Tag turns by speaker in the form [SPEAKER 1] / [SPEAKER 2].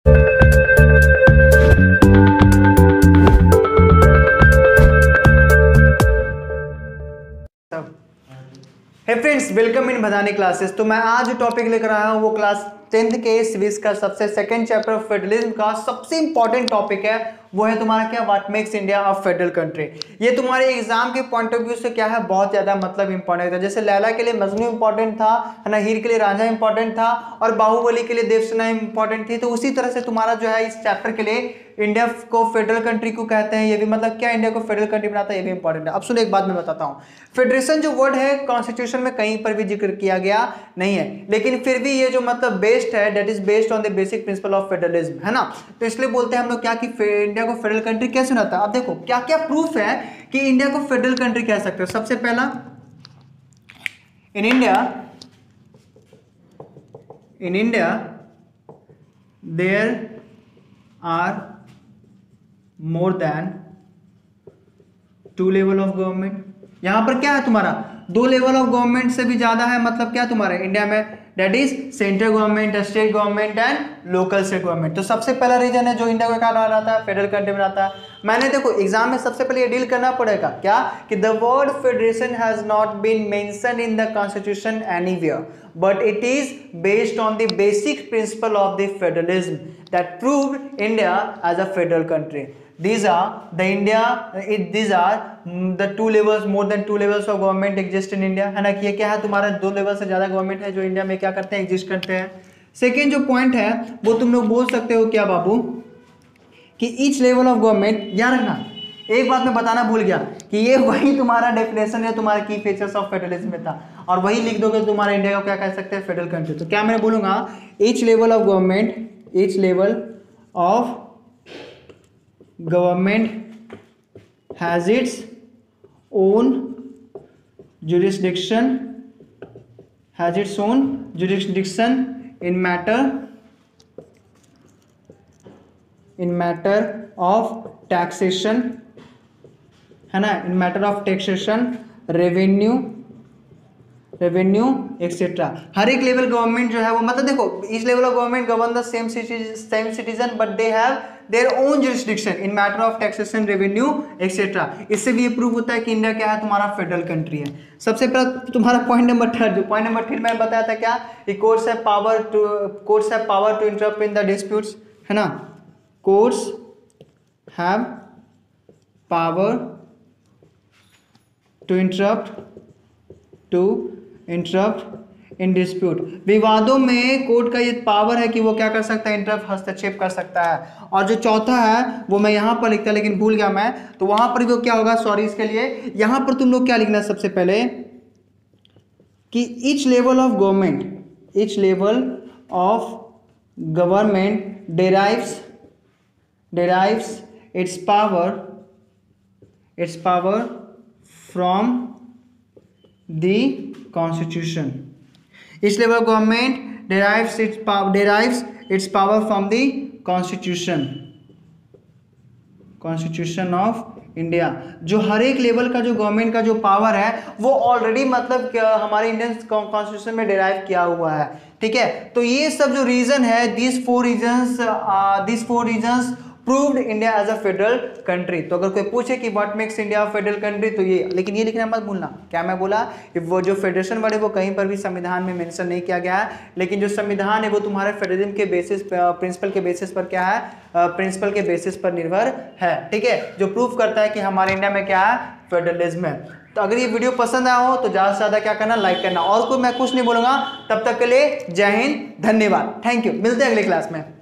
[SPEAKER 1] Hey friends, welcome in Bhadani classes. तो मैं आज जो टॉपिक लेकर आया हूँ वो क्लास 10th के सिविक्स का सबसे सेकंड चैप्टर ऑफ फेडरलिज्म का सबसे इंपॉर्टेंट टॉपिक है। वो है तुम्हारा क्या, what makes India a federal country. ये तुम्हारे एग्जाम के पॉइंट ऑफ व्यू से क्या है, बहुत ज्यादा मतलब इंपॉर्टेंट था। जैसे लैला के लिए मजनू इंपॉर्टेंट था, है ना, हीर के लिए रांझा इंपॉर्टेंट था और बाहुबली के लिए देवसेना इंपॉर्टेंट थी। तो उसी तरह से तुम्हारा जो है इस चैप्टर के लिए इंडिया को फेडरल कंट्री को कहते हैं, ये भी मतलब क्या इंडिया को फेडरल कंट्री बनाता है, ये भी इंपॉर्टेंट है। अब सुनो, एक बात मैं बताता हूँ। फेडरेशन जो वर्ड है कॉन्स्टिट्यूशन में कहीं पर भी जिक्र किया गया नहीं है, लेकिन फिर भी ये जो मतलब बेस्ड है, that is based on the basic principle of federalism, है ना। तो इसलिए बोलते हैं हम लोग क्या कि इंडिया को फेडरल कंट्री कैसे बनाता है। अब देखो क्या क्या प्रूफ है कि इंडिया को फेडरल कंट्री कह सकते हो। सबसे पहला, in India there are more than 2 level of government. यहां पर क्या है तुम्हारा, 2 लेवल ऑफ गवर्नमेंट से भी ज्यादा है, मतलब क्या तुम्हारे इंडिया में, that is central government, state government and local state government. तो सबसे पहला रीजन है जो इंडिया को क्या बनाता है, फेडरल कंट्री बनाता है। मैंने देखो एग्जाम में सबसे पहले ये डील करना पड़ेगा क्या कि the word federation has not been mention in the constitution anywhere, but it is based on the basic principle of the federalism that proved India as a federal country. These are the 2 levels, more than 2 levels of government exist in India, है ना। कि ये क्या है तुम्हारा 2 level से ज्यादा government है जो इंडिया में क्या करते हैं, एग्जिस्ट करते हैं। सेकेंड जो पॉइंट है वो तुम लोग बोल सकते हो क्या बाबू, कि ईच लेवल ऑफ गवर्नमेंट, याद रखना एक बात मैं बताना भूल गया कि ये वही तुम्हारा डेफिनेशन है तुम्हारे की फीचर्स ऑफ फेडरलिज्म में था, और वही लिख दोगे तो तुम्हारा इंडिया को क्या कह सकते हैं, फेडरल कंट्री। तो क्या मैं बोलूंगा, each level of government has its own jurisdiction in matter of taxation, है ना, in matter of taxation, revenue etcetera. हर एक लेवल गवर्नमेंट जो है वो मतलब देखो, each level of government govern the same citizen but they have their own jurisdiction in matter of taxation, revenue etcetera. इससे भी ये प्रूव होता है कि इंडिया क्या है, तुम्हारा फेडरल कंट्री है। सबसे पहला तुम्हारा पॉइंट नंबर 3, जो पॉइंट नंबर 3 मैंने बताया था क्या, courts have power to interrupt in the disputes, है ना। Courts have power to interrupt in dispute. विवादों में कोर्ट का ये पावर है कि वो क्या कर सकता है, इंटरप्ट, हस्तक्षेप कर सकता है। और जो चौथा है वो मैं यहां पर लिखता लेकिन भूल गया मैं, तो वहां पर भी वो क्या होगा, सॉरी इसके लिए। यहां पर तुम लोग क्या लिखना है सबसे पहले, कि each level of government derives its power from the constitution. Each level of government derives its power from the constitution of India. जो हर एक लेवल का जो गवर्नमेंट का जो पावर है वो ऑलरेडी मतलब हमारे इंडियन कॉन्स्टिट्यूशन में डिराइव किया हुआ है, ठीक है। तो ये सब जो रीजन है, these four reasons proved India as a federal country। तो अगर कोई पूछे कि what makes India a federal country, तो ये, लेकिन ये लिखना मत भूलना, क्या मैं बोला, वो जो फेडरेशन वर्ड है वो कहीं पर भी संविधान में मेंशन नहीं किया गया है, लेकिन जो संविधान है वो तुम्हारे फेडरलिज्म के बेसिस, प्रिंसिपल के बेसिस पर क्या है, प्रिंसिपल के बेसिस पर निर्भर है, ठीक है, जो प्रूफ करता है कि हमारे इंडिया में क्या है, फेडरलिज्म है। तो अगर ये वीडियो पसंद आया हो तो ज़्यादा से ज़्यादा क्या करना, लाइक करना, और कोई मैं कुछ नहीं बोलूँगा। तब तक के लिए जय हिंद, धन्यवाद, थैंक यू, मिलते हैं अगले क्लास में।